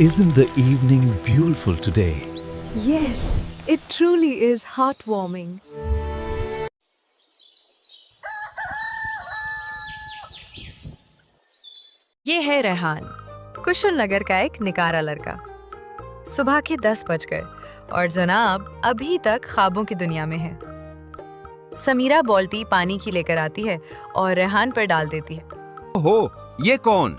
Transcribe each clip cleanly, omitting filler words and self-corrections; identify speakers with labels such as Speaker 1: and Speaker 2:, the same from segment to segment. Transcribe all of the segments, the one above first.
Speaker 1: Isn't the evening beautiful today?
Speaker 2: Yes, it truly is heartwarming.
Speaker 3: ये है रेहान, कुशल नगर का एक निकारा लड़का। सुबह के 10 बज गए और जनाब अभी तक ख्वाबों की दुनिया में है। समीरा बाल्टी पानी की लेकर आती है और रेहान पर डाल देती है।
Speaker 4: हो, ये कौन?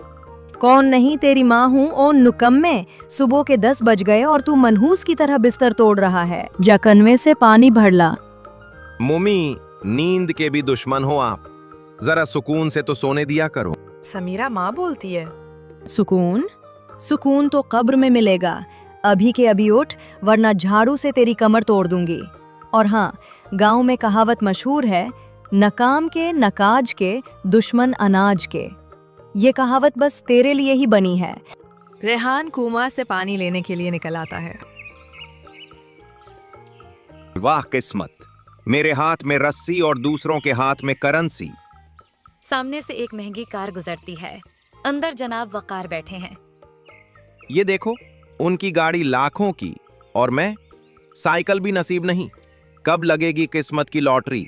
Speaker 5: कौन नहीं, तेरी माँ हूँ। ओ नुकम्मे, सुबह के 10 बज गए और तू मनहूस की तरह बिस्तर तोड़ रहा है।
Speaker 3: जकनवे से पानी भर ला।
Speaker 4: मुमी, नींद के भी दुश्मन हो आप। जरा सुकून से तो सोने दिया करो।
Speaker 3: समीरा माँ बोलती है।
Speaker 5: सुकून? सुकून तो कब्र में मिलेगा। अभी के अभी उठ, वरना झाड़ू से तेरी कमर तोड़ दूंगी। और हाँ, गांव में कहावत मशहूर है, नकाम के नकाज के दुश्मन अनाज के। ये कहावत बस तेरे लिए ही बनी है।
Speaker 3: रेहान कुआं से पानी लेने के लिए निकल आता है।
Speaker 4: वाह किस्मत, मेरे हाथ में रस्सी और दूसरों के हाथ में करेंसी।
Speaker 6: सामने से एक महंगी कार गुजरती है। अंदर जनाब वकार बैठे हैं।
Speaker 4: ये देखो, उनकी गाड़ी लाखों की और मैं, साइकिल भी नसीब नहीं। कब लगेगी किस्मत की लॉटरी?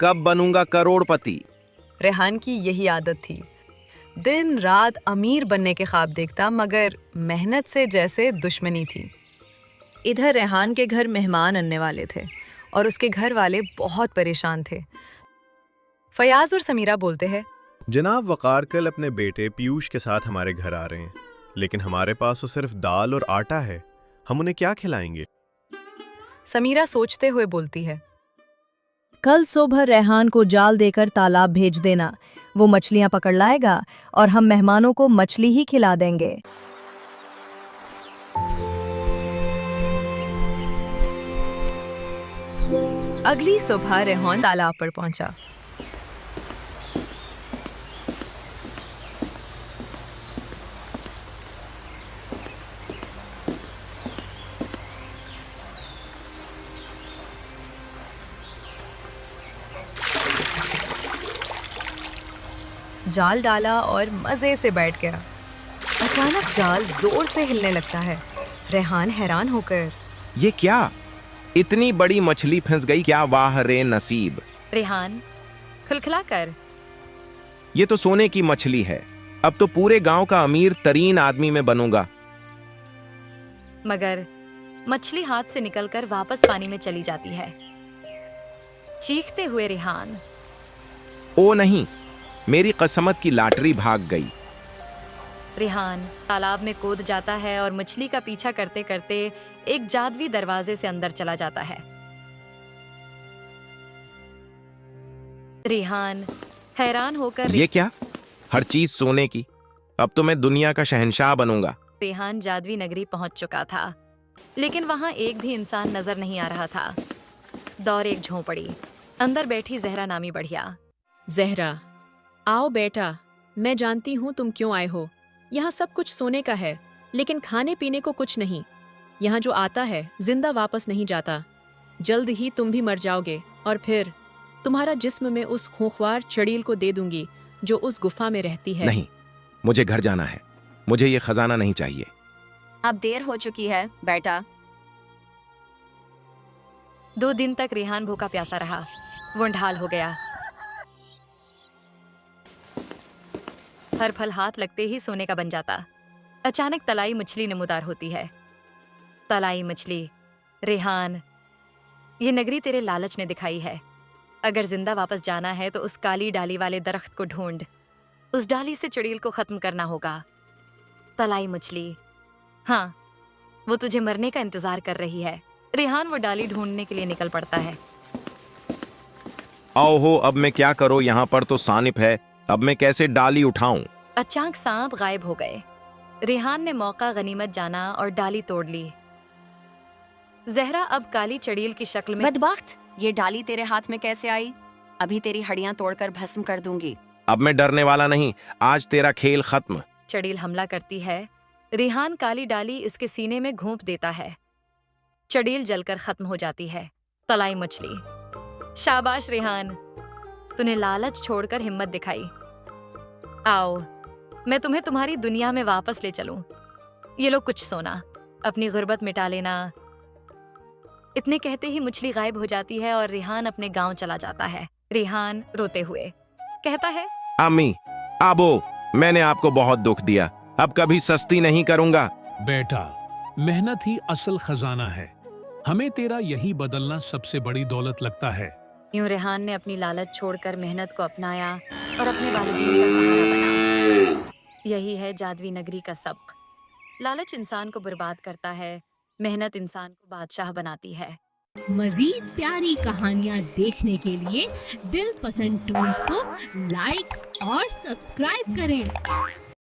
Speaker 4: कब बनूंगा करोड़पति?
Speaker 3: रेहान की यही आदत थी, दिन रात अमीर बनने के ख्वाब देखता, मगर मेहनत से जैसे दुश्मनी थी। इधर रेहान के घर मेहमान आने वाले थे और उसके घर वाले बहुत परेशान थे। फयाज और समीरा बोलते हैं,
Speaker 7: जनाब वकार कल अपने बेटे पीयूष के साथ हमारे घर आ रहे हैं, लेकिन हमारे पास तो सिर्फ दाल और आटा है। हम उन्हें क्या खिलाएंगे?
Speaker 3: समीरा सोचते हुए बोलती है,
Speaker 5: कल सुबह रेहान को जाल देकर तालाब भेज देना। वो मछलियां पकड़ लाएगा और हम मेहमानों को मछली ही खिला देंगे।
Speaker 3: अगली सुबह रेहान तालाब पर पहुंचा। जाल डाला और मजे से बैठ गया। अचानक जाल जोर से हिलने लगता है। रेहान हैरान होकर,
Speaker 4: ये क्या? इतनी बड़ी मछली फंस गई क्या? वाह रे नसीब।
Speaker 6: रेहान खिलखिला कर,
Speaker 4: ये तो सोने की मछली है। अब तो पूरे गांव का अमीर तरीन आदमी में बनूंगा।
Speaker 6: मगर मछली हाथ से निकलकर वापस पानी में चली जाती है। चीखते हुए रेहान,
Speaker 4: ओ नहीं, मेरी कसमत की लॉटरी भाग गई।
Speaker 6: रेहान तालाब में कूद जाता है और मछली का पीछा करते करते एक जादुई दरवाजे से अंदर चला जाता है। रेहान हैरान होकर,
Speaker 4: ये क्या? हर चीज सोने की। अब तो मैं दुनिया का शहंशाह बनूंगा।
Speaker 6: रेहान जादुई नगरी पहुंच चुका था, लेकिन वहां एक भी इंसान नजर नहीं आ रहा था। दौर एक झोंपड़ी, अंदर बैठी जहरा नामी बढ़िया।
Speaker 8: जहरा, आओ बेटा, मैं जानती हूँ तुम क्यों आए हो। यहाँ सब कुछ सोने का है, लेकिन खाने पीने को कुछ नहीं। यहाँ जो आता है जिंदा वापस नहीं जाता। जल्द ही तुम भी मर जाओगे और फिर तुम्हारा जिस्म मैं उस खूंखार चड़ील को दे दूंगी जो उस गुफा में रहती है।
Speaker 4: नहीं, मुझे घर जाना है। मुझे ये खजाना नहीं चाहिए।
Speaker 6: अब देर हो चुकी है बेटा। 2 दिन तक रेहान भूखा प्यासा रहा। वो ढाल हो गया। हर फल हाथ लगते ही सोने का बन जाता। अचानक तलाई मछली नमूदार होती है। तलाई मछली, रेहान, ये नगरी तेरे लालच ने दिखाई है। अगर जिंदा वापस जाना है तो उस काली डाली वाले दरख्त को ढूंढ। उस डाली से चुड़ैल को खत्म करना होगा। तलाई मछली, हाँ, वो तुझे मरने का इंतजार कर रही है। रेहान वो डाली ढूंढने के लिए निकल पड़ता है।
Speaker 4: आओ हो, अब मैं क्या करूं? यहाँ पर तो सानिप है। अब मैं कैसे डाली उठाऊं?
Speaker 6: अचानक सांप गायब हो गए। रेहान ने मौका गनीमत जाना और डाली तोड़ ली। जहरा अब काली चड़ील की शक्ल में,
Speaker 9: बदबख्त, ये डाली तेरे हाथ में कैसे आई? अभी तेरी हड्डियां तोड़कर भस्म कर दूंगी।
Speaker 4: अब मैं डरने वाला नहीं। आज तेरा खेल खत्म।
Speaker 6: चड़ील हमला करती है। रेहान काली डाली उसके सीने में घोंप देता है। चड़ील जलकर खत्म हो जाती है। तलाई मछली, शाबाश रेहान, तूने लालच छोड़कर हिम्मत दिखाई। आओ, मैं तुम्हें तुम्हारी दुनिया में वापस ले चलूं। ये लो कुछ सोना, अपनी गुर्बत मिटा लेना। इतने कहते ही मछली गायब हो जाती है और रेहान अपने गांव चला जाता है। रेहान रोते हुए कहता है,
Speaker 4: अम्मी, आबो, मैंने आपको बहुत दुख दिया, अब कभी सस्ती नहीं करूंगा।
Speaker 10: बेटा, मेहनत ही असल खजाना है, हमें तेरा यही बदलना सबसे बड़ी दौलत लगता है।
Speaker 6: यूं रेहान ने अपनी लालच छोड़कर मेहनत को अपनाया और अपने वालिदैन का सहारा बना। यही है जादवी नगरी का सबक। लालच इंसान को बर्बाद करता है, मेहनत इंसान को बादशाह बनाती है।
Speaker 11: मजीद प्यारी कहानियाँ देखने के लिए दिल पसंद टून्स को लाइक और सब्सक्राइब करें।